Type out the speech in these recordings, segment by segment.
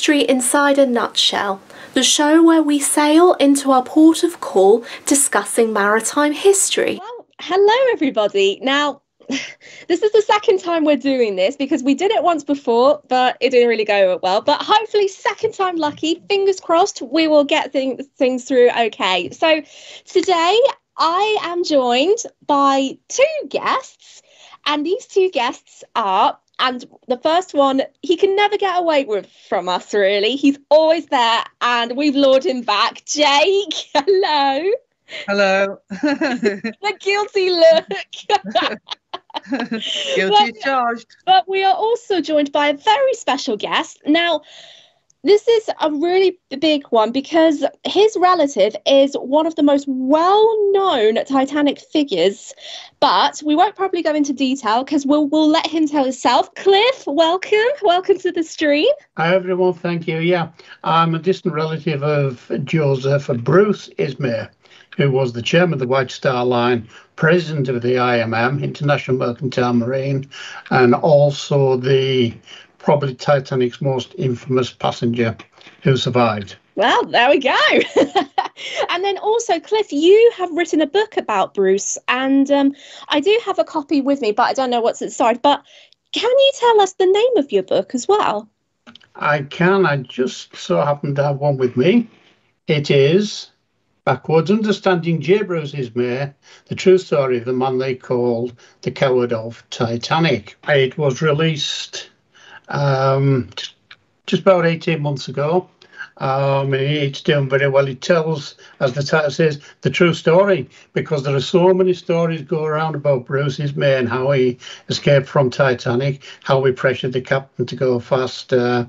History Inside a Nutshell, the show where we sail into our port of call discussing maritime history. Well, hello everybody. Now, this is the second time we're doing this because we did it once before, but it didn't really go well. But hopefully, second time lucky, fingers crossed, we will get things through okay. So today I am joined by two guests, and these two guests are, and the first one, he can never get away from us, really. He's always there, and we've lured him back. Jake, hello. Hello. The guilty look. Guilty as charged. But we are also joined by a very special guest. Now, this is a really big one because his relative is one of the most well-known Titanic figures, but we won't probably go into detail because we'll let him tell himself. Cliff, welcome to the stream. Hi everyone, thank you. Yeah, I'm a distant relative of Joseph Bruce Ismay, who was the chairman of the White Star Line, president of the IMM, International Mercantile Marine, and also probably Titanic's most infamous passenger who survived. Well, there we go. And then also, Cliff, you have written a book about Bruce, and I do have a copy with me, but I don't know what's inside. But can you tell us the name of your book as well? I can. I just so happen to have one with me. It is Backwards Understanding J. Bruce Ismay, the true story of the man they called the Coward of Titanic. It was released just about 18 months ago. It's doing very well. It tells, as the title says, the true story, because there are so many stories go around about Bruce Ismay and how he escaped from Titanic, how he pressured the captain to go faster,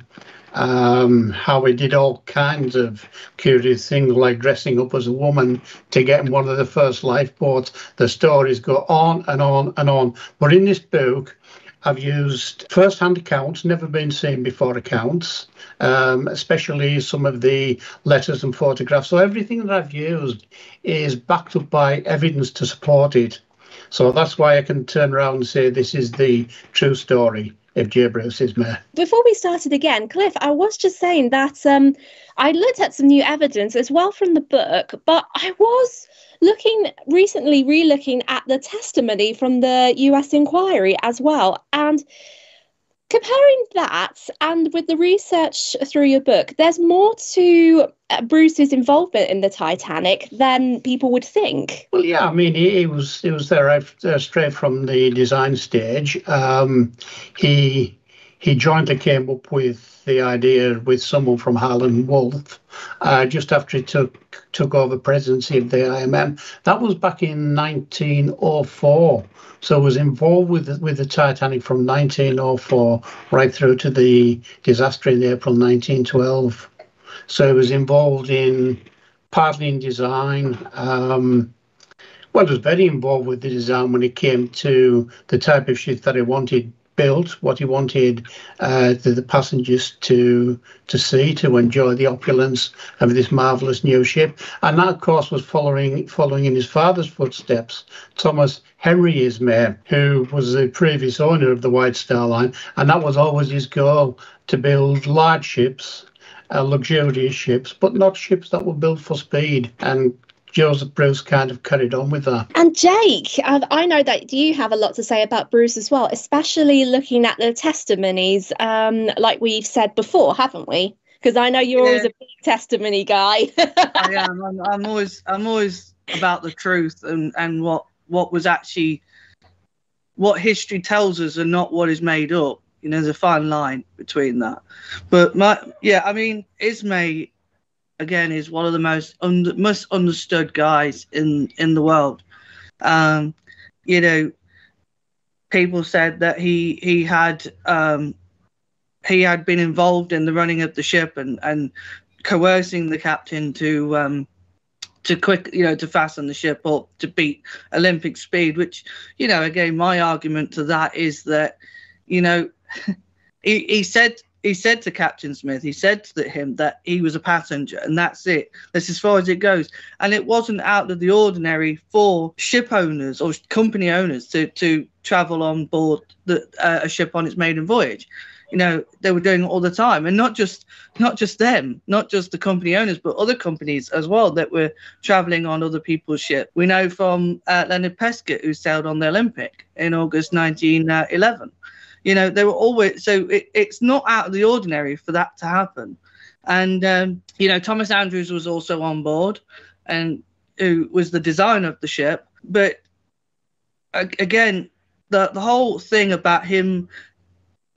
how he did all kinds of curious things like dressing up as a woman to get in one of the first lifeboats. The stories go on and on and on. But in this book, I've used first-hand accounts, never been seen before accounts, especially some of the letters and photographs. So everything that I've used is backed up by evidence to support it. So that's why I can turn around and say this is the true story of J. Bruce Ismay. Before we started again, Cliff, I was just saying that I looked at some new evidence as well from the book, but I was re-looking at the testimony from the US inquiry as well. And comparing that and with the research through your book, there's more to Bruce's involvement in the Titanic than people would think. Well, yeah, I mean, he was there straight from the design stage. He jointly came up with the idea with someone from Harland Wolff just after he took over presidency of the IMM. That was back in 1904. So was involved with the Titanic from 1904 right through to the disaster in April 1912. So he was involved partly in design. He was very involved with the design when it came to the type of ship that he wanted built, what he wanted the passengers to see, to enjoy the opulence of this marvellous new ship. And that, of course, was following in his father's footsteps, Thomas Henry Ismay, who was the previous owner of the White Star Line. And that was always his goal, to build large ships, luxurious ships, but not ships that were built for speed. And Joseph Bruce kind of carried on with that. And Jake, I know that you have a lot to say about Bruce as well, especially looking at the testimonies, like we've said before, haven't we? Because I know you're always a big testimony guy. I am. I'm always about the truth and what was actually what history tells us and not what is made up. You know, there's a fine line between that. But Ismay, again, is one of the most understood guys in the world. People said that he had been involved in the running of the ship and coercing the captain to fasten the ship up to beat Olympic speed. Which, again, my argument to that is that, he said to Captain Smith, he said to him that he was a passenger, and that's it. That's as far as it goes. And it wasn't out of the ordinary for ship owners or company owners to travel on board a ship on its maiden voyage. You know, they were doing it all the time, and not just them, not just the company owners, but other companies as well that were traveling on other people's ships. We know from Leonard Prescott, who sailed on the Olympic in August 1911. You know, they were always, so it's not out of the ordinary for that to happen. And you know, Thomas Andrews was also on board, and who was the designer of the ship. But again, the whole thing about him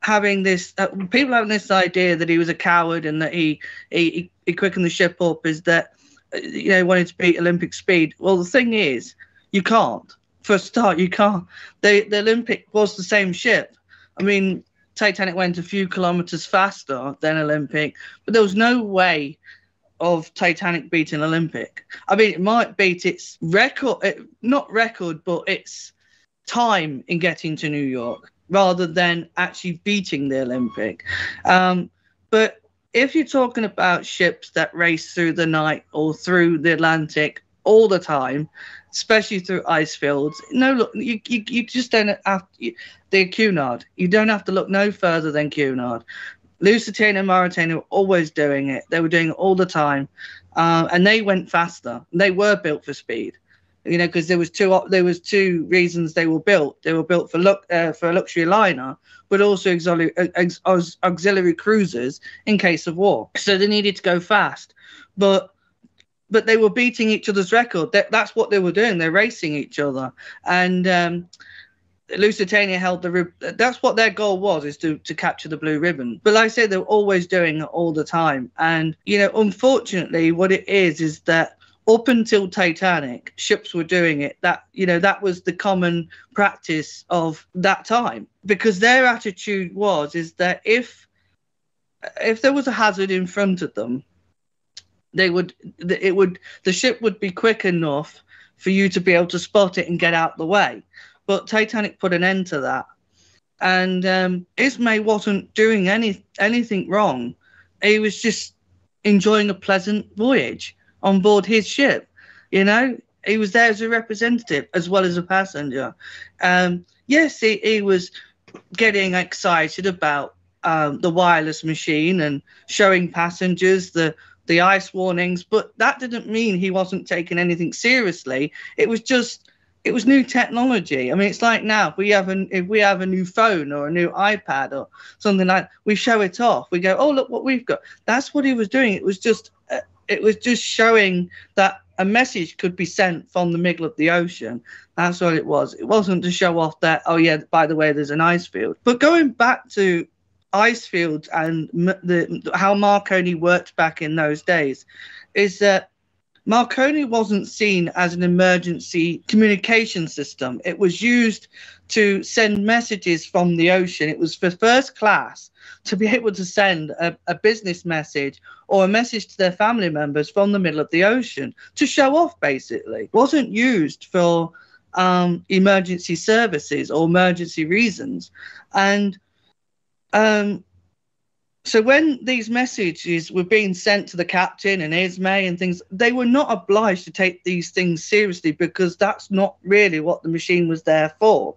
having this, people having this idea that he was a coward and that he quickened the ship up, is that, you know, he wanted to beat Olympic speed. Well, the thing is, you can't. For a start, you can't. The Olympic was the same ship. I mean, Titanic went a few kilometers faster than Olympic, but there was no way of Titanic beating Olympic. I mean, it might beat its record, not record, but its time in getting to New York, rather than actually beating the Olympic. But if you're talking about ships that race through the night or through the Atlantic all the time, especially through ice fields, no, look, you just don't have the Cunard. You don't have to look no further than Cunard. Lusitania and Mauretania were always doing it. They were doing it all the time, and they went faster. They were built for speed. You know, because there was two reasons they were built. They were built for a luxury liner, but also auxiliary cruisers in case of war. So they needed to go fast, but they were beating each other's record. That's what they were doing. They're racing each other, and Lusitania held that's what their goal was, is to capture the blue ribbon. But like I said, they were always doing it all the time. And you know, unfortunately, what it is that up until Titanic, ships were doing it. That, you know, that was the common practice of that time, because their attitude is that if there was a hazard in front of them, the ship would be quick enough for you to be able to spot it and get out the way. But Titanic put an end to that, and Ismay wasn't doing anything wrong. He was just enjoying a pleasant voyage on board his ship. You know, he was there as a representative as well as a passenger. Yes, he was getting excited about the wireless machine and showing passengers the ice warnings, but that didn't mean he wasn't taking anything seriously. It was new technology. I mean, it's like now, if we have a new phone or a new iPad or something like that, we show it off. We go, oh, look what we've got. That's what he was doing. It was just showing that a message could be sent from the middle of the ocean. That's what it was. It wasn't to show off that, oh yeah, by the way, there's an ice field. But going back to ice fields and how Marconi worked back in those days, is that Marconi wasn't seen as an emergency communication system. It was used to send messages from the ocean. It was for first class to be able to send a business message or a message to their family members from the middle of the ocean, to show off, basically. It wasn't used for emergency services or emergency reasons. And so when these messages were being sent to the captain and Ismay and things, they were not obliged to take these things seriously, because that's not really what the machine was there for.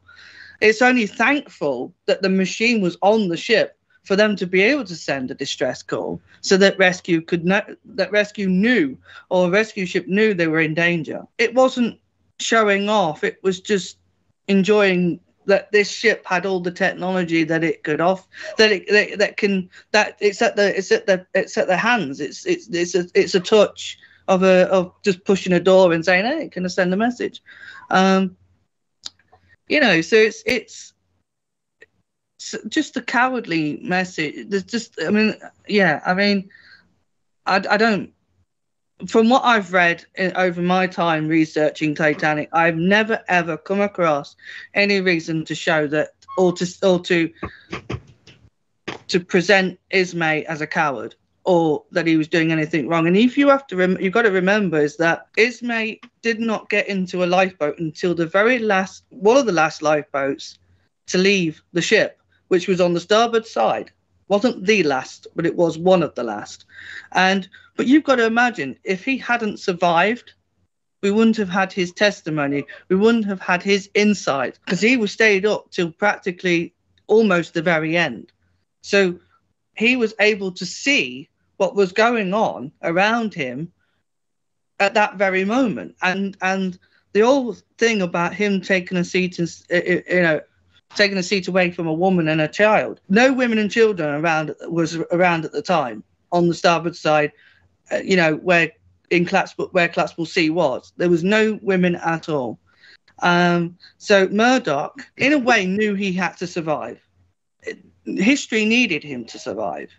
It's only thankful that the machine was on the ship for them to be able to send a distress call, so that rescue knew, or a rescue ship knew, they were in danger. It wasn't showing off. It was just enjoying that this ship had all the technology that it could it's at their hands. It's a touch of just pushing a door and saying, hey, can I send a message? You know, so it's just a cowardly message. There's just, I mean, I don't. From what I've read over my time researching Titanic, I've never ever come across any reason to show that, or to present Ismay as a coward, or that he was doing anything wrong. And if you have to, you've got to remember is that Ismay did not get into a lifeboat until the very last, one of the last lifeboats to leave the ship, which was on the starboard side. Wasn't the last, but it was one of the last. But you've got to imagine, if he hadn't survived, we wouldn't have had his testimony. We wouldn't have had his insight, because he was stayed up till practically almost the very end. So he was able to see what was going on around him at that very moment. And the whole thing about him taking a seat, taking a seat away from a woman and a child. No women and children was around at the time on the starboard side, where Clatspool Sea was. There was no women at all. So Murdoch, in a way, knew he had to survive. History needed him to survive.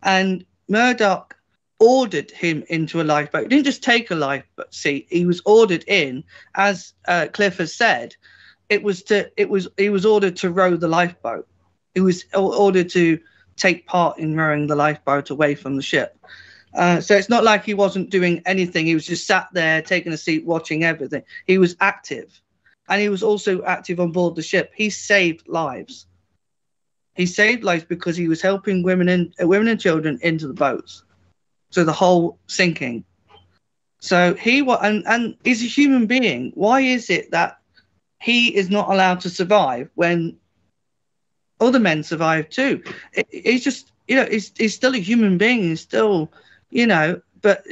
And Murdoch ordered him into a lifeboat. He didn't just take a lifeboat seat. He was ordered in, as Cliff has said. He was ordered to row the lifeboat. He was ordered to take part in rowing the lifeboat away from the ship. So it's not like he wasn't doing anything. He was just sat there, taking a seat, watching everything. He was active. And he was also active on board the ship. He saved lives. He saved lives because he was helping women and children into the boats. So the whole sinking. So and he's a human being. Why is it that he is not allowed to survive when other men survive too? He's just, he's still a human being. He's still, but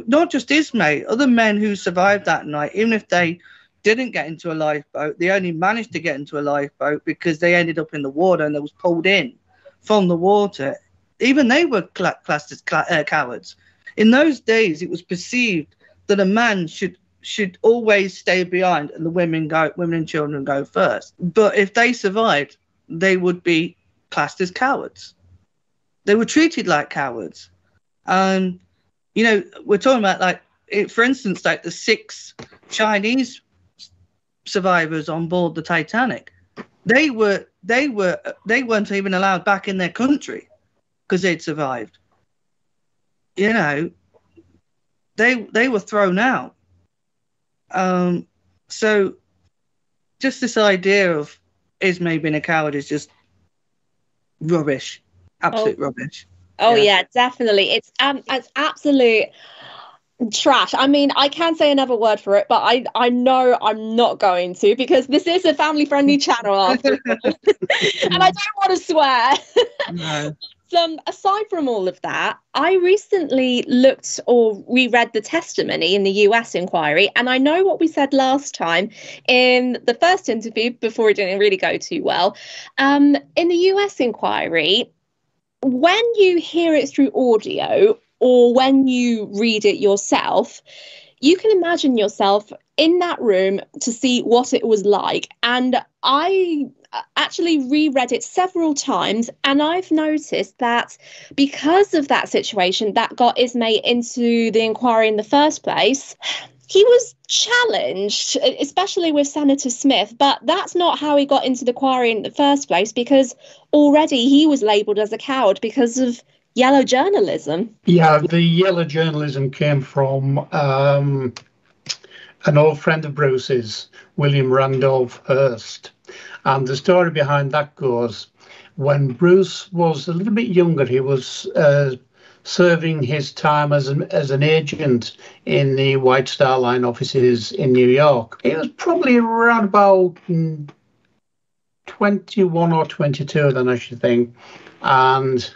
not just Ismay. Other men who survived that night, even if they didn't get into a lifeboat, they only managed to get into a lifeboat because they ended up in the water and they was pulled in from the water. Even they were classed as cowards. In those days, it was perceived that a man should always stay behind and the women and children go first. But if they survived, they would be classed as cowards. They were treated like cowards. We're talking about, for instance, the 6 Chinese survivors on board the Titanic. They weren't even allowed back in their country because they'd survived. They were thrown out. So just this idea of Ismay being a coward is just rubbish. Absolute rubbish. Oh yeah, definitely. It's absolute trash. I mean, I can't say another word for it, but I know I'm not going to, because this is a family-friendly channel after all. And I don't want to swear. No. Aside from all of that, I recently looked or reread the testimony in the US inquiry, and I know what we said last time in the first interview before it didn't really go too well. In the US inquiry, when you hear it through audio or when you read it yourself, you can imagine yourself in that room to see what it was like. And I actually reread it several times, and I've noticed that because of that situation that got Ismay into the inquiry in the first place, he was challenged, especially with Senator Smith, but that's not how he got into the inquiry in the first place, because already he was labelled as a coward because of yellow journalism. Yeah, the yellow journalism came from an old friend of Bruce's, William Randolph Hearst. And the story behind that goes, when Bruce was a little bit younger, he was serving his time as an agent in the White Star Line offices in New York. He was probably around about 21 or 22 then, I should think. And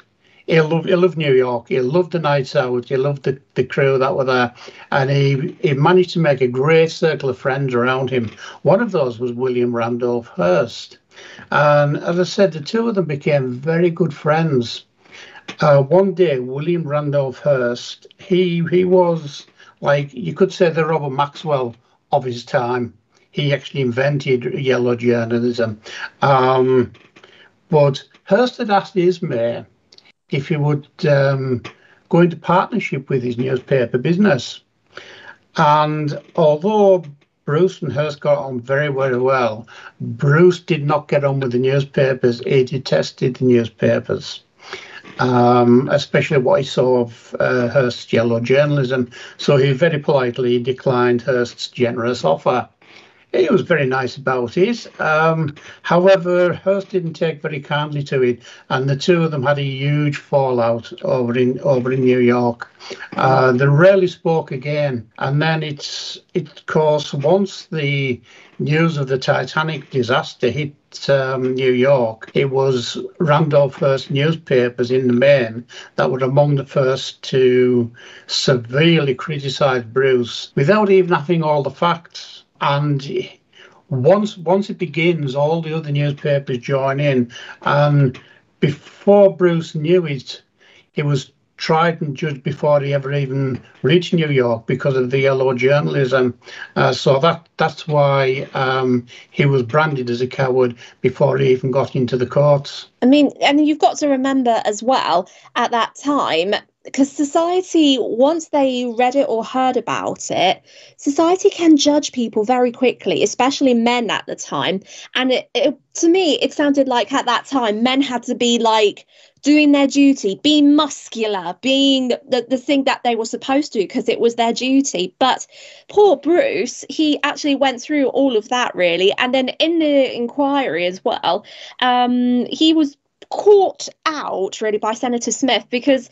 he loved New York. He loved the nights out. He loved the crew that were there. And he managed to make a great circle of friends around him. One of those was William Randolph Hearst. And as I said, the two of them became very good friends. One day, William Randolph Hearst, he was like, you could say, the Robert Maxwell of his time. He actually invented yellow journalism. But Hearst had asked Ismay if he would go into partnership with his newspaper business. And although Bruce and Hearst got on very, very well, Bruce did not get on with the newspapers. He detested the newspapers, especially what he saw of Hearst's yellow journalism. So he very politely declined Hearst's generous offer. He was very nice about it. However, Hearst didn't take very kindly to it, and the two of them had a huge fallout over in New York. They rarely spoke again, and then of course, once the news of the Titanic disaster hit New York, it was Randolph Hearst newspapers in the main that were among the first to severely criticise Bruce without even having all the facts. And once it begins, all the other newspapers join in. And before Bruce knew it, he was tried and judged before he ever even reached New York because of the yellow journalism. So that's why he was branded as a coward before he even got into the courts. I mean, and you've got to remember as well, at that time, because society, once they read it or heard about it, society can judge people very quickly, especially men at the time. And to me, it sounded like at that time, men had to be like doing their duty, being muscular, being the thing that they were supposed to, because it was their duty. But poor Bruce, he actually went through all of that, really. And then in the inquiry as well, he was caught out, really, by Senator Smith, because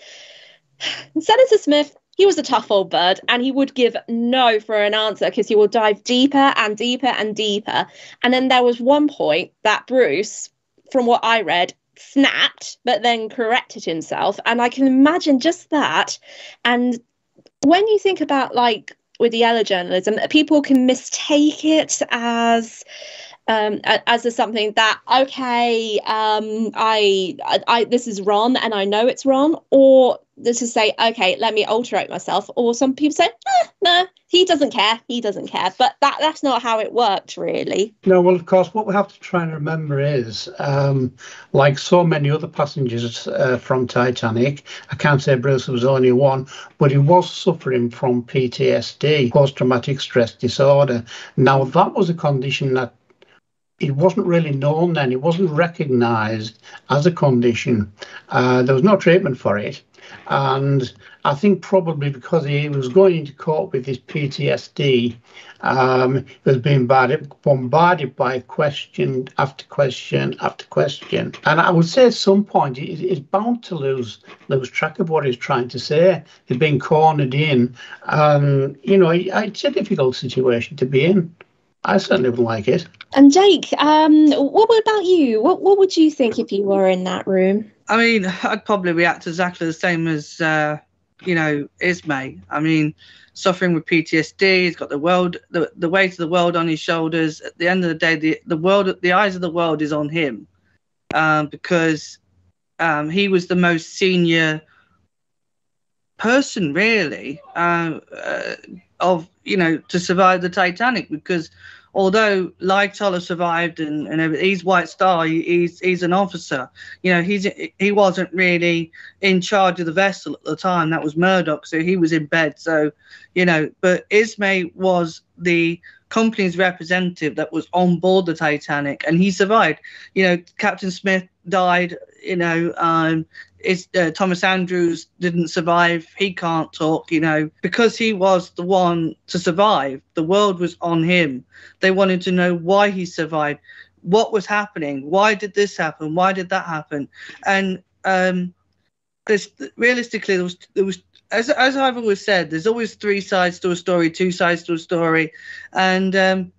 Senator Smith, he was a tough old bird, and he would give no for an answer because he would dive deeper and deeper and deeper. And then there was one point that Bruce, from what I read, snapped, but then corrected himself. And I can imagine just that. And when you think about, like, with the yellow journalism, people can mistake it as something that, okay, I this is wrong and I know it's wrong, or to say, okay, let me alterate myself. Or some people say, no, he doesn't care. But that's not how it worked, really. No, well, of course, what we have to try and remember is, like so many other passengers from Titanic, I can't say Bruce was only one, but he was suffering from PTSD, post-traumatic stress disorder. Now, that was a condition that it wasn't really known then. It wasn't recognised as a condition. There was no treatment for it. And I think probably because he was going into court with his PTSD, he was being bombarded by question after question after question. And I would say at some point he's bound to lose track of what he's trying to say. He's being cornered in. It's a difficult situation to be in. I certainly would like it. And Jake, what about you? What would you think if you were in that room? I mean, I'd probably react exactly the same as, Ismay. I mean, suffering with PTSD, he's got the weight of the world on his shoulders. At the end of the day, the eyes of the world is on him, because he was the most senior person, really, to survive the Titanic, because although Lightoller survived and he's White Star, he's an officer. He wasn't really in charge of the vessel at the time. That was Murdoch, so he was in bed. So, but Ismay was the company's representative that was on board the Titanic, and he survived. Captain Smith died. Thomas Andrews didn't survive. He can't talk, because he was the one to survive. The world was on him. They wanted to know why he survived, what was happening, why did this happen, why did that happen. And realistically, there was as I've always said, there's always three sides to a story, two sides to a story. And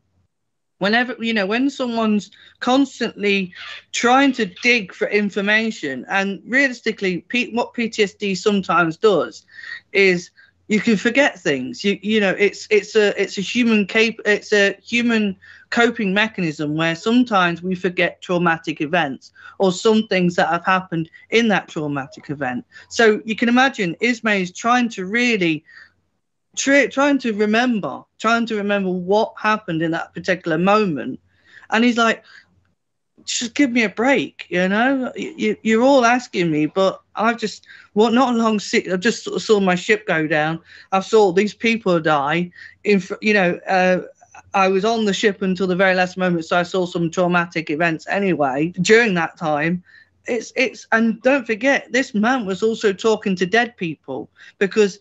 when someone's constantly trying to dig for information, and realistically, what PTSD sometimes does is you can forget things. It's a human coping mechanism where sometimes we forget traumatic events or some things that have happened in that traumatic event. So you can imagine Ismay is trying to remember what happened in that particular moment, and he's like, just give me a break. You're all asking me, but I've just I just sort of saw my ship go down. I've saw these people die. I was on the ship until the very last moment, so I saw some traumatic events anyway during that time. And don't forget, this man was also talking to dead people, because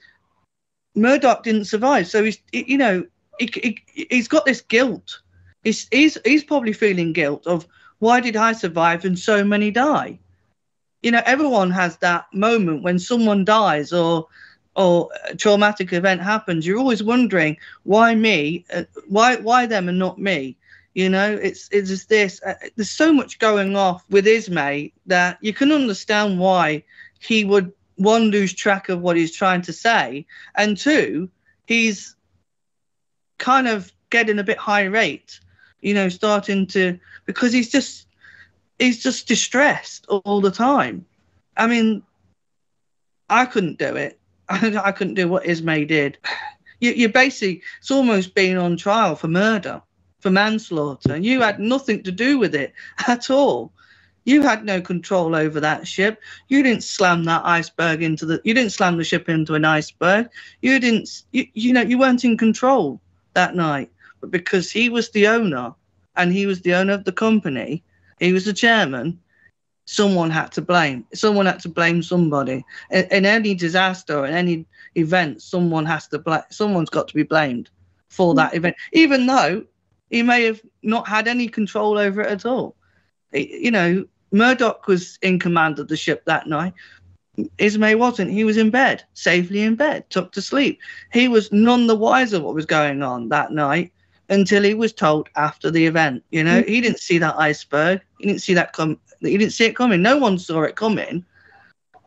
Murdoch didn't survive, so he's got this guilt. he's probably feeling guilt of, why did I survive and so many die? You know, everyone has that moment when someone dies or a traumatic event happens. You're always wondering, why me? Why them and not me? You know, it's just this. There's so much going off with Ismay that you can understand why he would, one, lose track of what he's trying to say, and two, he's kind of getting a bit irate, you know, starting to, because he's just distressed all the time. I mean, I couldn't do it. I couldn't do what Ismay did. You basically, it's almost being on trial for murder, for manslaughter, and you had nothing to do with it at all. You had no control over that ship. You didn't slam that iceberg you didn't slam the ship into an iceberg. You didn't, you know, you weren't in control that night. But because he was the owner, and he was the owner of the company, he was the chairman, someone had to blame. Someone had to blame somebody. In any disaster, in any event, someone's got to be blamed for that event, even though he may have not had any control over it at all. You know, Murdoch was in command of the ship that night. Ismay wasn't. He was in bed, safely in bed, tucked to sleep. He was none the wiser what was going on that night until he was told after the event. You know, he didn't see that iceberg. He didn't see that He didn't see it coming. No one saw it coming.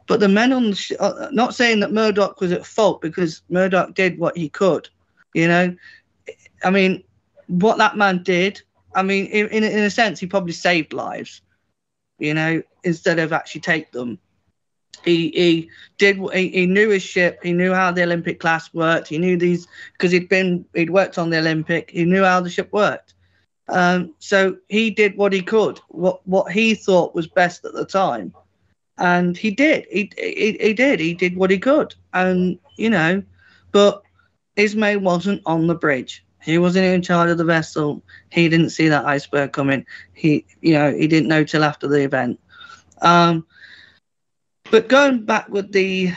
But the men on the ship, not saying that Murdoch was at fault, because Murdoch did what he could. You know, I mean, what that man did, I mean, in a sense, he probably saved lives, you know, instead of actually take them. He knew his ship. He knew how the Olympic class worked. He knew these, because he'd worked on the Olympic. He knew how the ship worked. So he did what he could, what he thought was best at the time, and he did. He did what he could, and you know, but Ismay wasn't on the bridge. He wasn't in charge of the vessel. He didn't see that iceberg coming. He didn't know till after the event. But going back with the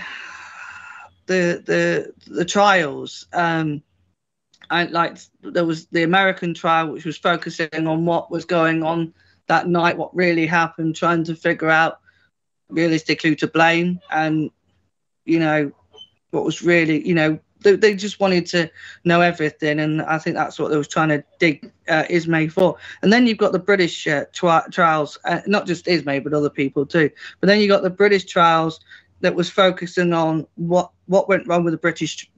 trials, there was the American trial, which was focusing on what was going on that night, what really happened, trying to figure out realistically who to blame, and you know what was really, you know, they just wanted to know everything, and I think that's what they was trying to dig Ismay for. And then you've got the British trials, not just Ismay but other people too. But then you got the British trials that was focusing on what went wrong with the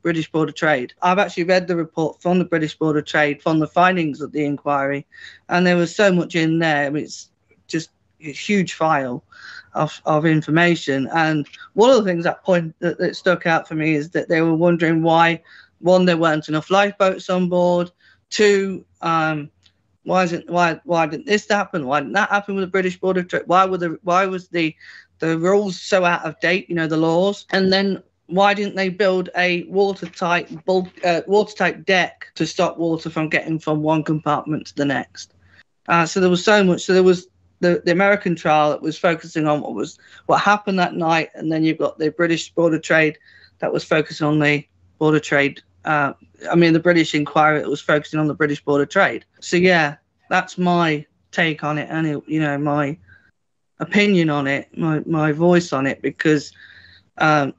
British Board of Trade. I've actually read the report from the British Board of Trade, from the findings of the inquiry, and there was so much in there. I mean, it's just a huge file of information. And one of the things that stuck out for me is that they were wondering why, one, there weren't enough lifeboats on board. Two, why didn't this happen? Why didn't that happen with the British Board of Trade? Why was the rules so out of date, you know, the laws? And then why didn't they build a watertight deck to stop water from getting from one compartment to the next? So there was so much. So there was the American trial that was focusing on what happened that night, and then you've got the British Board of Trade that was focusing on the Board of Trade. The British inquiry that was focusing on the British Board of Trade. So yeah, that's my take on it, and you know, my opinion on it, my voice on it, because in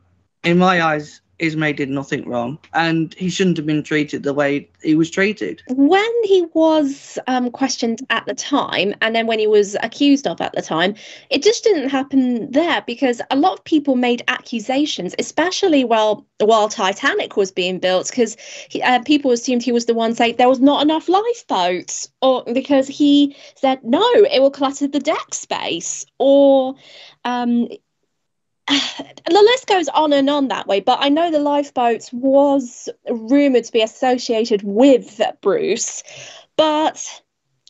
my eyes, Ismay did nothing wrong, and he shouldn't have been treated the way he was treated. When he was questioned at the time, and then when he was accused of at the time, it just didn't happen there, because a lot of people made accusations, especially while Titanic was being built, because people assumed he was the one saying there was not enough lifeboats, or because he said, no, it will clutter the deck space, or the list goes on and on that way. But I know the lifeboats was rumoured to be associated with Bruce. But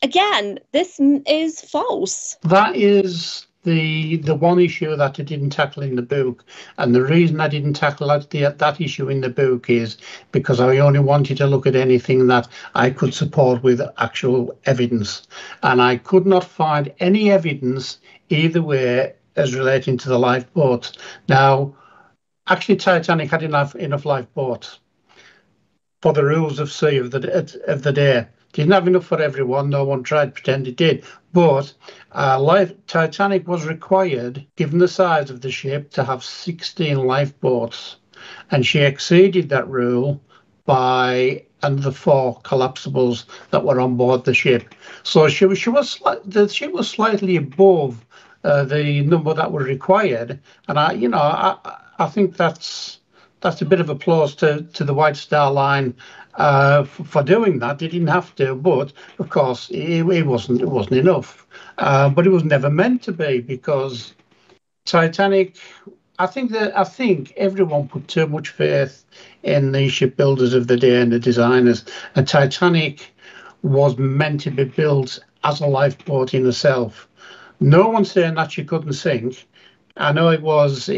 again, this is false. That is the one issue that I didn't tackle in the book. And the reason I didn't tackle that issue in the book is because I only wanted to look at anything that I could support with actual evidence. And I could not find any evidence either way as relating to the lifeboats. Now, actually, Titanic had enough lifeboats for the rules of sea of the day. Didn't have enough for everyone. No one tried to pretend it did. But Titanic was required, given the size of the ship, to have 16 lifeboats. And she exceeded that rule by another 4 collapsibles that were on board the ship. So the ship was slightly above the number that was required. And I think that's a bit of applause to the White Star Line for doing that. They didn't have to, but of course it wasn't enough. But it was never meant to be, because Titanic. I think everyone put too much faith in the shipbuilders of the day and the designers. And Titanic was meant to be built as a lifeboat in itself. No one's saying that she couldn't sink. I know it was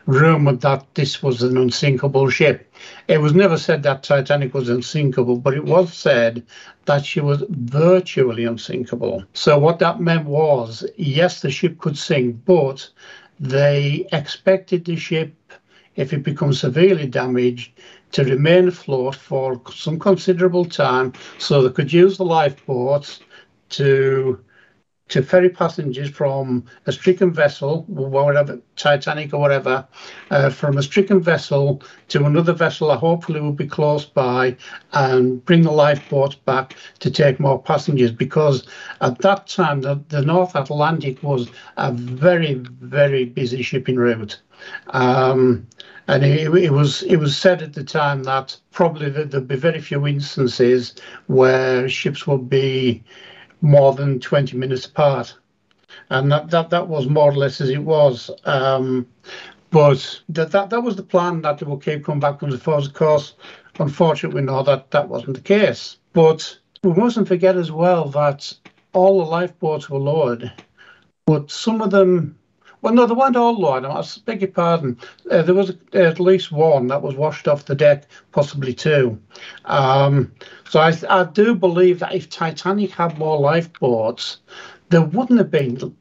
rumoured that this was an unsinkable ship. It was never said that Titanic was unsinkable, but it was said that she was virtually unsinkable. So what that meant was, yes, the ship could sink, but they expected the ship, if it becomes severely damaged, to remain afloat for some considerable time, so they could use the lifeboats to ferry passengers from a stricken vessel, whatever, Titanic or whatever, from a stricken vessel to another vessel that hopefully will be close by, and bring the lifeboats back to take more passengers. Because at that time, the North Atlantic was a very, very busy shipping route. And it was said at the time that probably there'd be very few instances where ships would be more than 20 minutes apart, and that was more or less as it was. But that was the plan, that they will keep coming back on the force. Of course, unfortunately, we know that wasn't the case. But we mustn't forget as well that all the lifeboats were lowered, but some of them. Well, no, they weren't all lowered. I beg your pardon. There was at least one that was washed off the deck, possibly 2. So I do believe that if Titanic had more lifeboats, there wouldn't have been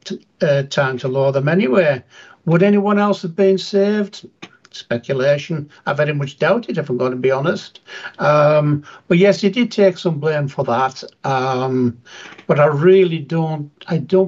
time to lower them anyway. Would anyone else have been saved? Speculation. I very much doubt it, if I'm going to be honest. But yes, he did take some blame for that. But I really don't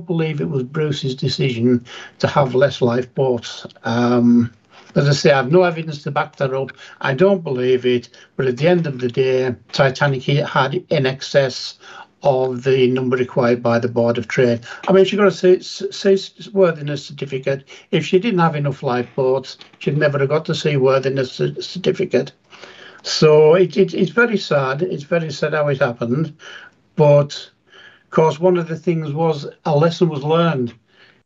believe it was Bruce's decision to have less lifeboats. As I say, I have no evidence to back that up. I don't believe it. But at the end of the day, Titanic had in excess of the number required by the Board of Trade. I mean, she got a seaworthiness certificate. If she didn't have enough lifeboats, she'd never have got the seaworthiness certificate. So it's very sad. It's very sad how it happened. But, of course, one of the things was a lesson was learned.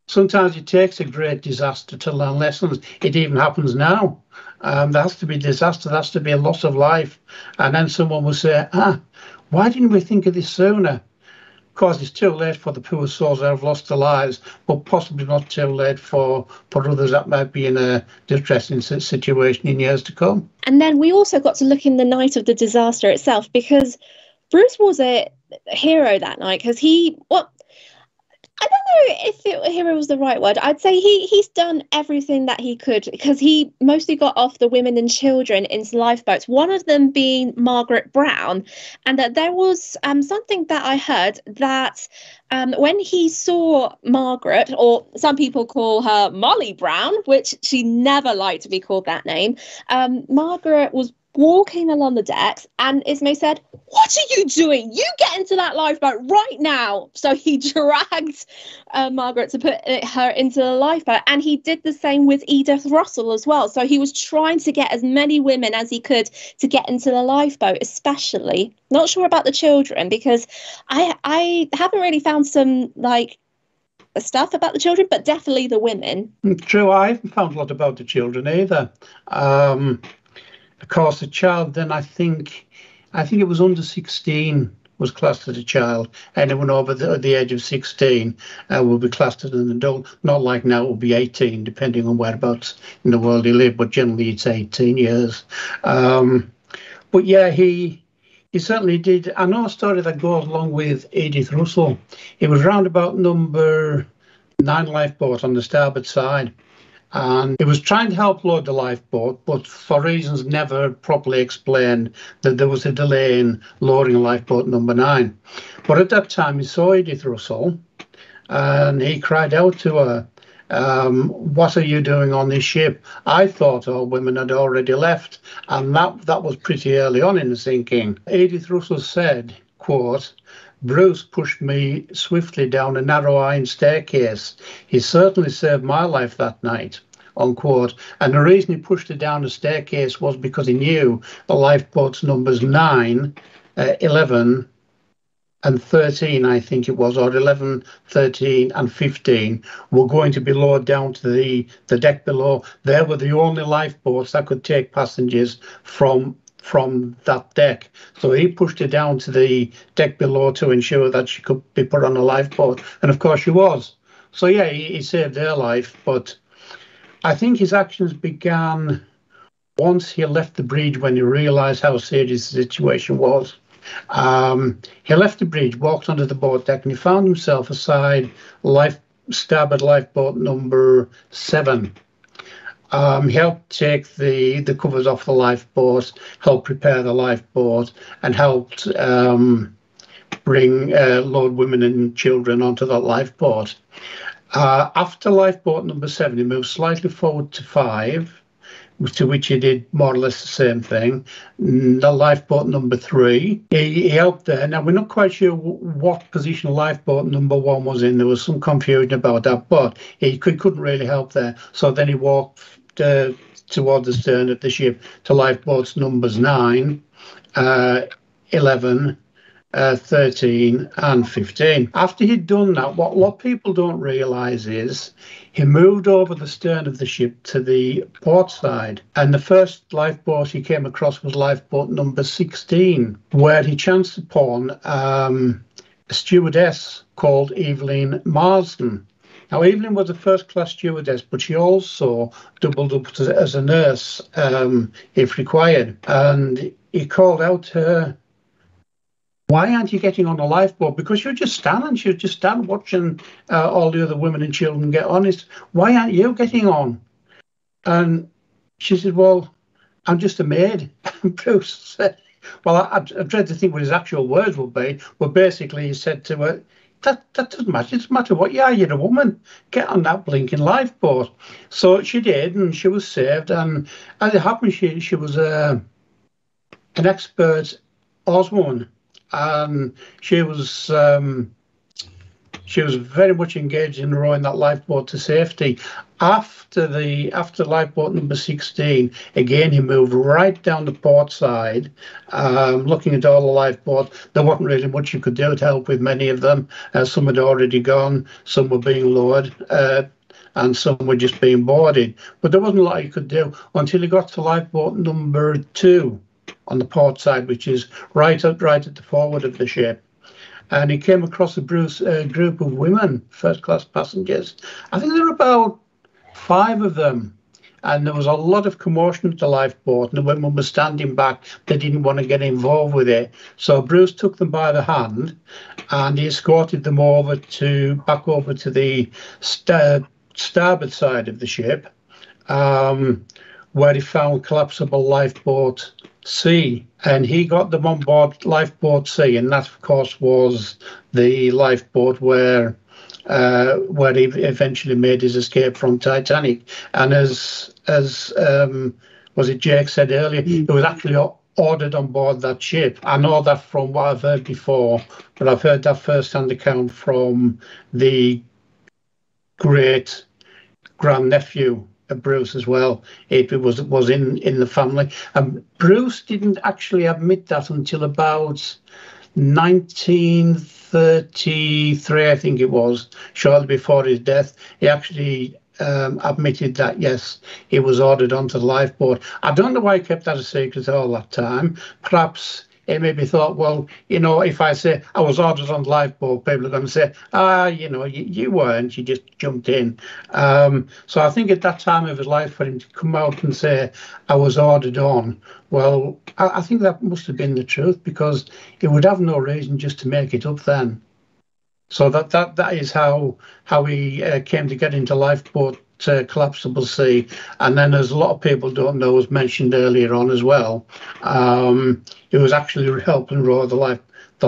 Sometimes it takes a great disaster to learn lessons. It even happens now. There has to be disaster. There has to be a loss of life. And then someone will say, why didn't we think of this sooner? Of course, it's too late for the poor souls that have lost their lives, but possibly not too late for others that might be in a distressing situation in years to come. And then we also got to look in the night of the disaster itself, because Bruce was a hero that night, because I don't know if hero was the right word. I'd say he's done everything that he could, because he mostly got off the women and children into lifeboats, one of them being Margaret Brown. And that there was something that I heard that when he saw Margaret, or some people call her Molly Brown, which she never liked to be called that name, Margaret was walking along the decks, and Ismay said, "What are you doing? You get into that lifeboat right now." So he dragged Margaret to put her into the lifeboat, and he did the same with Edith Russell as well. So he was trying to get as many women as he could to get into the lifeboat, especially. Not sure about the children, because I haven't really found some stuff about the children, but definitely the women. True, I haven't found a lot about the children either. Of course, a child then, I think it was under 16 was classed as a child. Anyone over the age of 16 will be classed as an adult. Not like now, it will be 18, depending on whereabouts in the world you live, but generally it's 18 years. But yeah, he certainly did. I know a story that goes along with Edith Russell. It was round about number 9 lifeboat on the starboard side. and it was trying to help load the lifeboat, but for reasons never properly explained, that there was a delay in loading lifeboat number 9. But at that time, he saw Edith Russell, and he cried out to her, what are you doing on this ship? I thought all women had already left, and that was pretty early on in the sinking. Edith Russell said, quote, Bruce pushed me swiftly down a narrow iron staircase. He certainly saved my life that night, unquote. And the reason he pushed her down the staircase was because he knew the lifeboats numbers 9, 11, and 13, I think it was, or 11, 13, and 15 were going to be lowered down to the deck below. They were the only lifeboats that could take passengers from that deck. So he pushed her down to the deck below to ensure that she could be put on a lifeboat. And of course she was. So yeah, he saved her life. But I think his actions began once he left the bridge, when he realised how serious the situation was. He left the bridge, walked onto the boat deck, and he found himself aside starboard lifeboat number 7. He helped take the covers off the lifeboat, helped prepare the lifeboat, and helped bring load women and children onto that lifeboat. After lifeboat number 7, he moved slightly forward to 5, to which he did more or less the same thing. The lifeboat number 3, he helped there. Now, we're not quite sure what position lifeboat number 1 was in. There was some confusion about that, but he couldn't really help there. So then he walked toward the stern of the ship to lifeboats numbers 9, 11, 13 and 15. After he'd done that, what a lot of people don't realise is he moved over the stern of the ship to the port side, and the first lifeboat he came across was lifeboat number 16, where he chanced upon a stewardess called Evelyn Marsden. Now, Evelyn was a first-class stewardess, but she also doubled up as a nurse if required. And he called out to her, why aren't you getting on a lifeboat? Because you're just standing. She'll just stand watching all the other women and children get on. Why aren't you getting on? And she said, well, I'm just a maid. And Bruce said, well, I dread to think what his actual words will be, but basically he said to her, that doesn't matter. It doesn't matter what you are. You're a woman. Get on that blinking lifeboat. So she did, and she was saved. And as it happened, she was an expert oarswoman. She was very much engaged in rowing that lifeboat to safety. After lifeboat number 16, again he moved right down the port side, looking at all the lifeboats. There wasn't really much you could do to help with many of them. Some had already gone, some were being lowered, and some were just being boarded. But there wasn't a lot you could do until he got to lifeboat number 2. On the port side, which is right at the forward of the ship. And he came across a group of women, first-class passengers. I think there were about 5 of them. And there was a lot of commotion at the lifeboat, and the women were standing back. They didn't want to get involved with it. So Bruce took them by the hand, and he escorted them back over to the starboard side of the ship, where he found collapsible lifeboat C, and he got them on board lifeboat C, and that of course was the lifeboat where he eventually made his escape from Titanic. And as was it Jake said earlier, it was actually ordered on board that ship. I know that from what I've heard before, but I've heard that first-hand account from the great grandnephew Bruce as well. It was in the family, and Bruce didn't actually admit that until about 1933, I think it was, shortly before his death. He actually admitted that yes, he was ordered onto the lifeboat. I don't know why he kept that a secret all that time. Perhaps it maybe thought, well, if I say I was ordered on the lifeboat, people are going to say, you weren't, you just jumped in. So I think at that time of his life, for him to come out and say, I was ordered on, well, I think that must have been the truth, because he would have no reason just to make it up then. So that is how he came to get into lifeboat collapsible sea. And then, as a lot of people don't know, was mentioned earlier on as well, he was actually helping row the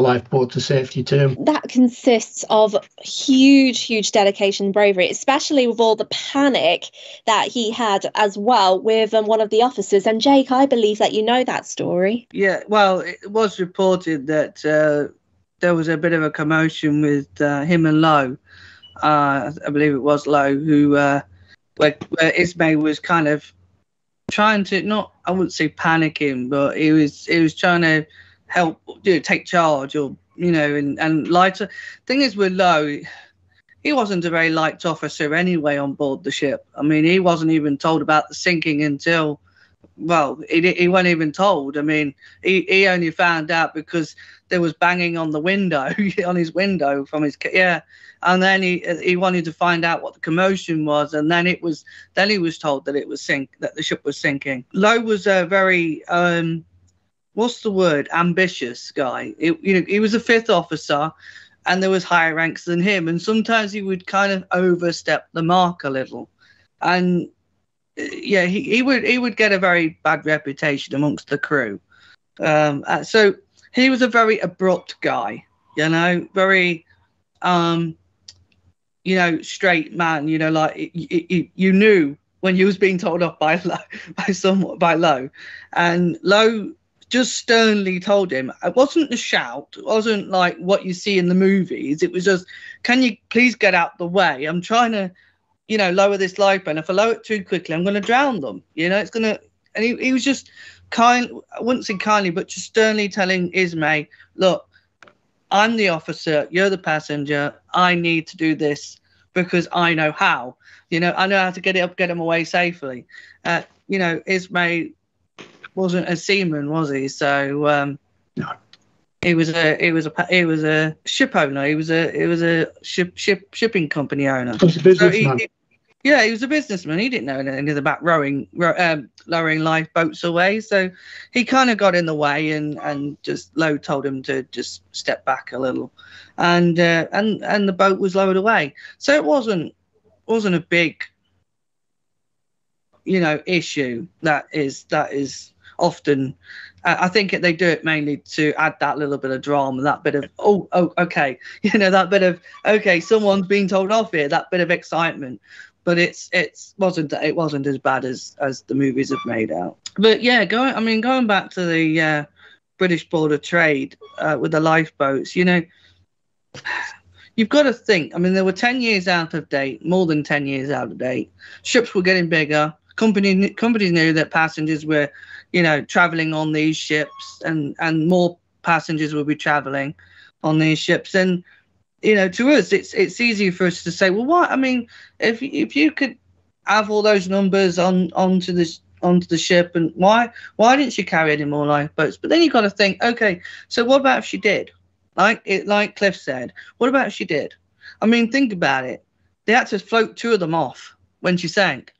lifeboat to safety too. That consists of huge dedication and bravery, especially with all the panic that he had as well with one of the officers. And Jake, I believe that you know that story. Yeah, well, it was reported that there was a bit of a commotion with him and Lowe. I believe it was Lowe who, where Ismay was kind of trying to, not, I wouldn't say panicking, but he was trying to help, take charge, or and lighter. Thing is with Lowe, he wasn't a very liked officer anyway on board the ship. I mean, he wasn't even told about the sinking until, well, he wasn't even told. I mean, he only found out because there was banging on the window, on his window from his, and then he wanted to find out what the commotion was, and then he was told that that the ship was sinking. Lowe was a very what's the word? Ambitious guy. He was a fifth officer, and there was higher ranks than him, and sometimes he would kind of overstep the mark a little, and he would get a very bad reputation amongst the crew. So he was a very abrupt guy, very straight man. Like you knew when you was being told off by Lowe, and Lowe just sternly told him. It wasn't a shout. It wasn't like what you see in the movies. It was just, can you please get out the way? I'm trying to, lower this lifeboat. And if I lower it too quickly, I'm going to drown them. It's going to. And he was just I wouldn't say kindly, but just sternly telling Ismay, look, I'm the officer. You're the passenger. I need to do this because I know how. I know how to get him away safely. Ismay wasn't a seaman, was he? So no, he was a ship owner. He was a shipping company owner. He was a businessman. He was a businessman. He didn't know anything about lowering lifeboats away. So he kind of got in the way, and just Lowe told him to just step back a little, and the boat was lowered away. So it wasn't a big issue. That is often, I think they do it mainly to add that little bit of drama, that bit of okay, that bit of okay, someone's being told off here, that bit of excitement. But it wasn't as bad as the movies have made out. But yeah, going back to the British Board of Trade with the lifeboats, you've got to think. I mean, they were 10 years out of date, more than 10 years out of date. Ships were getting bigger. Companies knew that passengers were, traveling on these ships, and more passengers will be traveling on these ships. And to us, it's easy for us to say, well, what? I mean, if you could have all those numbers onto the ship, and why didn't she carry any more lifeboats? But then you've got to think, okay, so what about if she did? Like Cliff said, what about if she did? I mean, think about it. They had to float two of them off when she sank,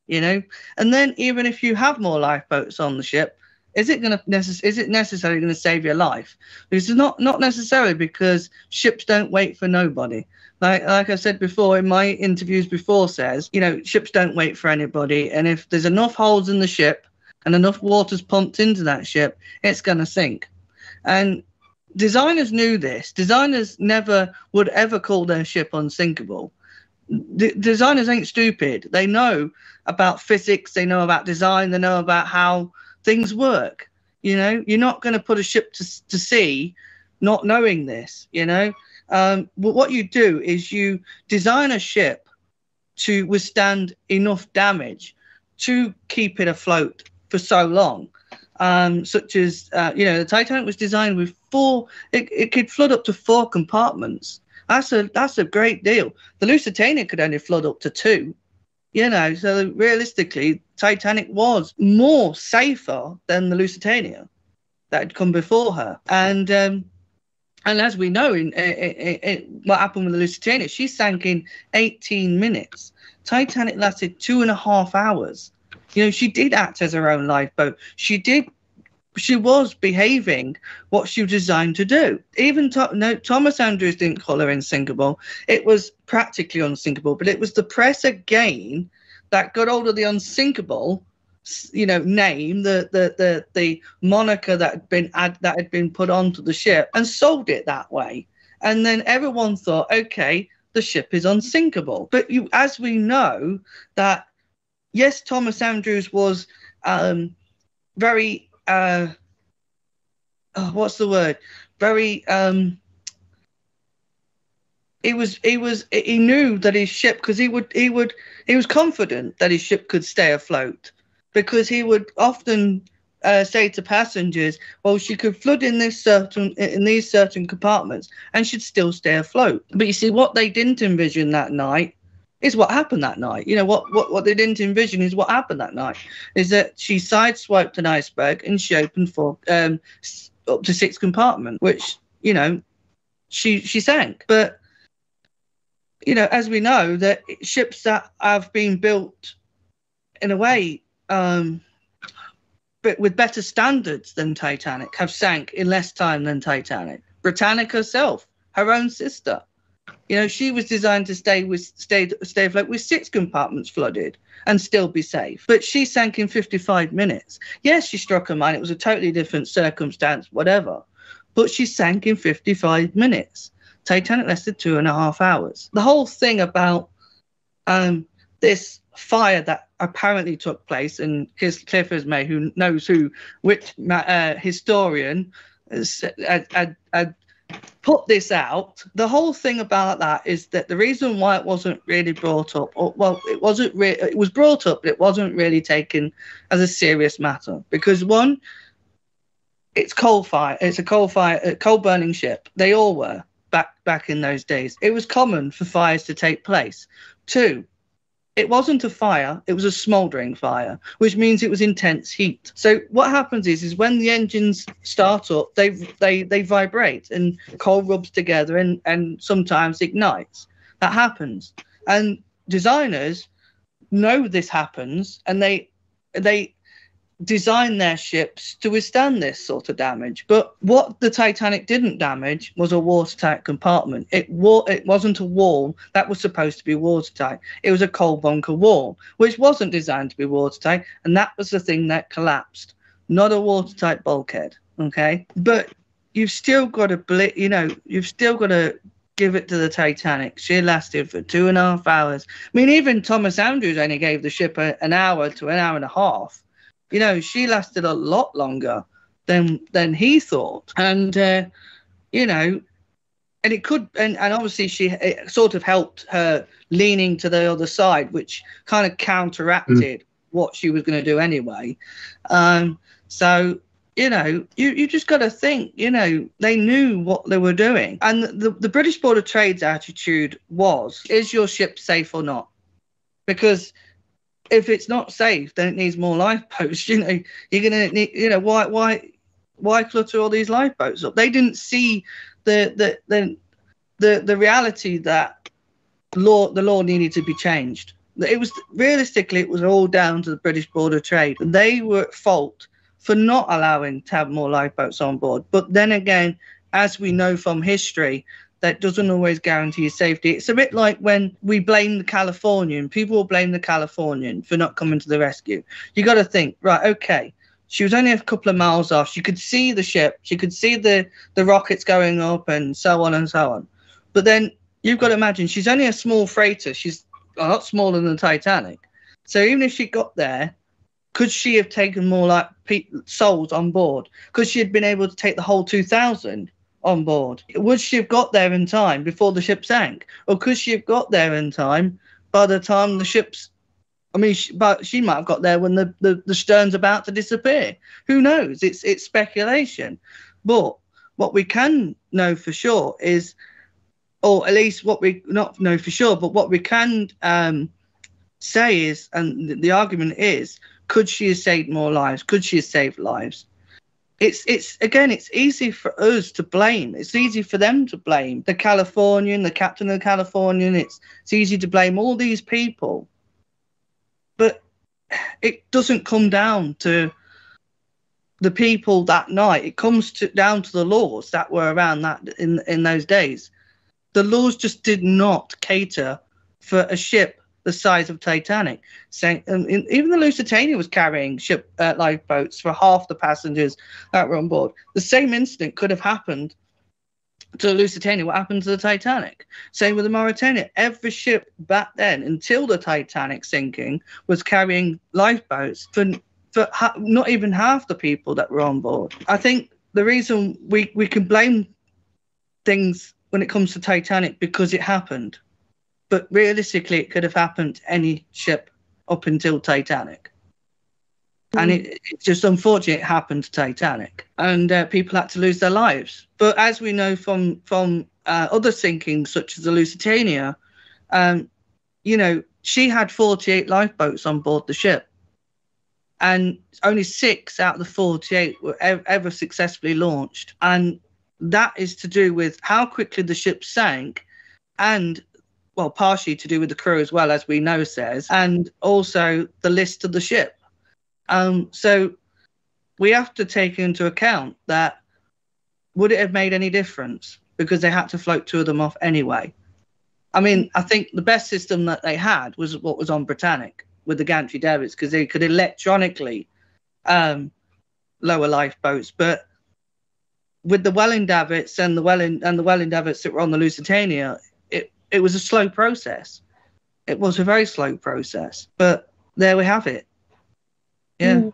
And then even if you have more lifeboats on the ship, is it necessarily going to save your life? Because it's not necessarily, because ships don't wait for nobody. Like I said before in my interviews before, says, ships don't wait for anybody. And if there's enough holes in the ship and enough water's pumped into that ship, it's going to sink. And designers knew this. Designers never would ever call their ship unsinkable. Designers ain't stupid. They know about physics. They know about design. They know about how things work. You're not going to put a ship to sea not knowing this. But what you do is you design a ship to withstand enough damage to keep it afloat for so long. Such as the Titanic was designed with it could flood up to 4 compartments. That's a great deal. The Lusitania could only flood up to 2. So realistically, Titanic was more safer than the Lusitania that had come before her. And as we know, in what happened with the Lusitania, she sank in 18 minutes. Titanic lasted 2.5 hours. She did act as her own lifeboat. She was behaving what she was designed to do. Even Thomas Andrews didn't call her unsinkable. It was practically unsinkable, but it was the press again that got hold of the unsinkable, name, the moniker that had been put onto the ship, and sold it that way. And then everyone thought, okay, the ship is unsinkable. But as we know, that yes, Thomas Andrews was very what's the word? Very he knew that his ship, because he was confident that his ship could stay afloat, because he would often say to passengers, well, she could flood in these certain compartments and she'd still stay afloat. But you see, what they didn't envision that night is what happened that night. What they didn't envision is what happened that night, is that she sideswiped an iceberg and she opened for up to 6 compartments, which, she sank. But, as we know, that ships that have been built in a way, but with better standards than Titanic, have sank in less time than Titanic. Britannic herself, her own sister, she was designed to stay afloat with 6 compartments flooded and still be safe. But she sank in 55 minutes. Yes, she struck a mine. It was a totally different circumstance, whatever. But she sank in 55 minutes. Titanic lasted 2.5 hours. The whole thing about this fire that apparently took place, and Clifford Ismay, who knows which historian had put this out, the whole thing about that is that the reason why it wasn't really brought up, it was brought up, but it wasn't really taken as a serious matter, because one, it's a coal burning ship. They all were back in those days. It was common for fires to take place. 2, it wasn't a fire, it was a smouldering fire, which means it was intense heat. So what happens is when the engines start up, they vibrate and coal rubs together and sometimes ignites. That happens. And designers know this happens, and they design their ships to withstand this sort of damage. But what the Titanic didn't damage was a watertight compartment. It wasn't a wall that was supposed to be watertight. It was a coal bunker wall, which wasn't designed to be watertight, and that was the thing that collapsed, not a watertight bulkhead. Okay, but you've still got to give it to the Titanic. She lasted for 2.5 hours. I mean, even Thomas Andrews only gave the ship an hour to an hour and a half. She lasted a lot longer than he thought. And, and it could, and obviously it sort of helped her leaning to the other side, which kind of counteracted what she was going to do anyway. So, you just got to think, they knew what they were doing. And the British Board of Trade's attitude was, is your ship safe or not? Because if it's not safe, then it needs more lifeboats. You're gonna need, why clutter all these lifeboats up? They didn't see the reality that the law needed to be changed. It was all down to the British Board of Trade. They were at fault for not allowing to have more lifeboats on board. But then again, as we know from history, that doesn't always guarantee safety. It's a bit like when we blame the Californian. People will blame the Californian for not coming to the rescue. You got to think, right, okay, she was only a couple of miles off. She could see the ship. She could see the rockets going up and so on and so on. But then you've got to imagine, she's only a small freighter. She's a lot smaller than the Titanic. So even if she got there, could she have taken more souls on board? Could she have been able to take the whole 2,000? On board? Would she have got there in time before the ship sank, or could she have got there in time by the time the ship's? But she might have got there when the stern's about to disappear. Who knows? It's speculation. But what we can know for sure is, or at least what we not know for sure, but what we can say is, and the argument is, could she have saved more lives? Could she have saved lives? It's easy for us to blame. It's easy for them to blame the Californian, the captain of the Californian. It's easy to blame all these people, but it doesn't come down to the people that night. It comes down to the laws that were around that in those days. The laws just did not cater for a ship the size of Titanic. Saying even the Lusitania was carrying lifeboats for half the passengers that were on board. The same incident could have happened to the Lusitania, what happened to the Titanic. Same with the Mauritania. Every ship back then, until the Titanic sinking, was carrying lifeboats for not even half the people that were on board. I think the reason we can blame things when it comes to Titanic because it happened, but realistically it could have happened to any ship up until Titanic. And it's just unfortunate it happened to Titanic, and people had to lose their lives. But as we know from other sinkings, such as the Lusitania, she had 48 lifeboats on board the ship, and only 6 out of the 48 were ever successfully launched. And that is to do with how quickly the ship sank, and well, partially to do with the crew as well, as we know says, and also the list of the ship. So we have to take into account that, would it have made any difference? Because they had to float 2 of them off anyway. I mean, I think the best system that they had was what was on Britannic with the gantry davits, because they could electronically lower lifeboats. But with the Welling davits and the Welling davits that were on the Lusitania, it was a slow process. It was a very slow process. But there we have it. Yeah.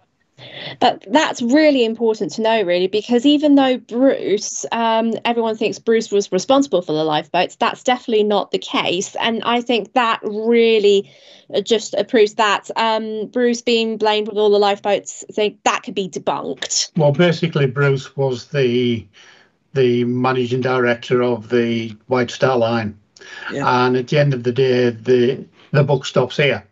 But that's really important to know, really, because even though Bruce, everyone thinks Bruce was responsible for the lifeboats, that's definitely not the case. And I think that really just proves that Bruce being blamed with all the lifeboats, that could be debunked. Well, basically, Bruce was the managing director of the White Star Line. Yeah. And at the end of the day, the buck stops here.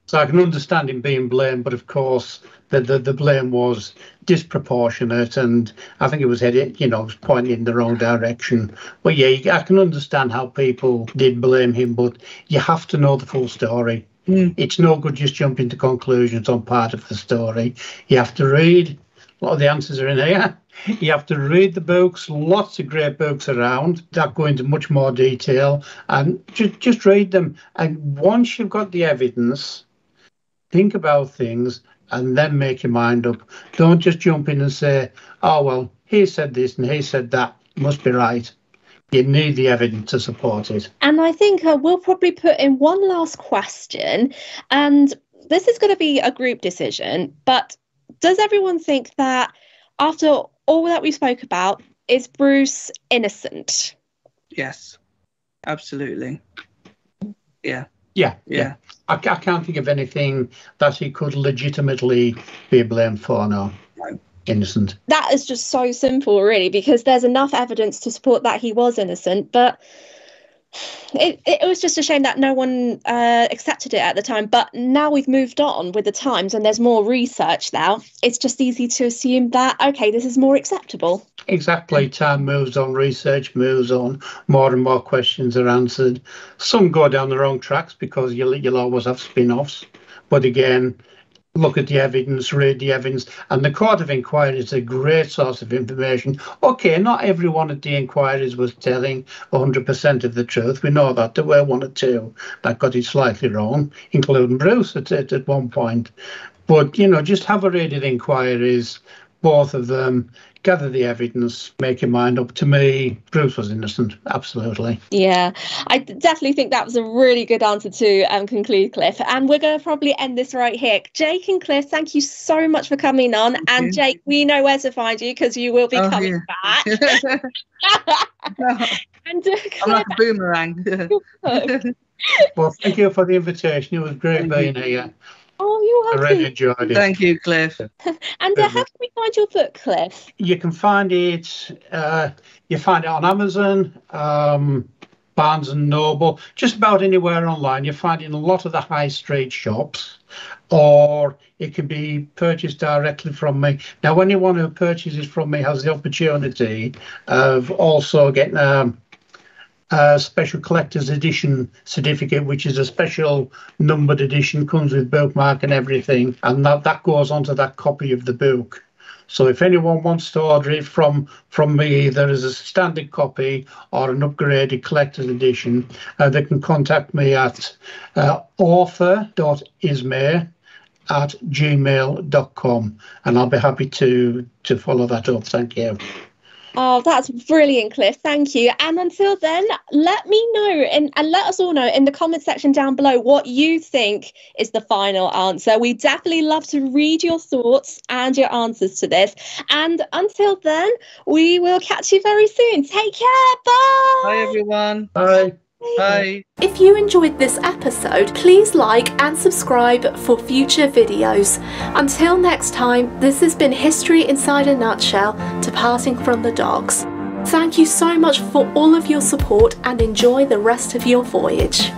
So I can understand him being blamed, but of course the blame was disproportionate, and I think it was headed, was pointing in the wrong direction. But yeah, I can understand how people did blame him, but you have to know the full story. It's no good just jumping to conclusions on part of the story. You have to read. A lot of the answers are in here. You have to read the books, lots of great books around that go into much more detail, and just read them. And once you've got the evidence, think about things and then make your mind up. Don't just jump in and say, oh, well, he said this and he said that. Must be right. You need the evidence to support it. And I think we'll probably put in one last question. And this is going to be a group decision. But does everyone think that after all that we spoke about, is Bruce innocent? Yes, absolutely. Yeah. I can't think of anything that he could legitimately be blamed for. No. Innocent. That is just so simple, really, because there's enough evidence to support that he was innocent, but it was just a shame that no one accepted it at the time. But now we've moved on with the times and there's more research now, it's just easy to assume that, okay, this is more acceptable. Exactly. Time moves on, research moves on, more and more questions are answered. Some go down the wrong tracks because you'll always have spin-offs. But again, look at the evidence, read the evidence, and the Court of Inquiry is a great source of information. Okay, not everyone at the inquiries was telling 100% of the truth. We know that. There were 1 or 2 that got it slightly wrong, including Bruce at one point. But, just have a read of the inquiries, both of them, gather the evidence, make your mind up. To me, Bruce was innocent, absolutely. Yeah, I definitely think that was a really good answer to conclude, Cliff. And we're going to probably end this right here. Jake and Cliff, thank you so much for coming on. Thank and you. Jake, we know where to find you because you will be coming back. And Cliff, I'm like a boomerang. Well, thank you for the invitation. It was great being here. Oh, you're I welcome. really enjoyed it. Thank you, Cliff. And how can we find your book, Cliff? You can find it. You find it on Amazon, Barnes and Noble, just about anywhere online. You find it in a lot of the high street shops, or it can be purchased directly from me. Now, anyone who purchases from me has the opportunity of also getting a special collector's edition certificate, which is a special numbered edition, comes with bookmark and everything, and that goes onto that copy of the book. So if anyone wants to order it from me, either as a standard copy or an upgraded collector's edition, they can contact me at author.ismay@gmail.com, and I'll be happy to follow that up. Thank you. Oh, that's brilliant, Cliff. Thank you. And until then, let me know and let us all know in the comment section down below what you think is the final answer. We definitely love to read your thoughts and your answers to this. And until then, we will catch you very soon. Take care. Bye. Bye, everyone. Bye. Bye. If you enjoyed this episode, please like and subscribe for future videos. Until next time, this has been History Inside a Nutshell, departing from the dogs. Thank you so much for all of your support and enjoy the rest of your voyage.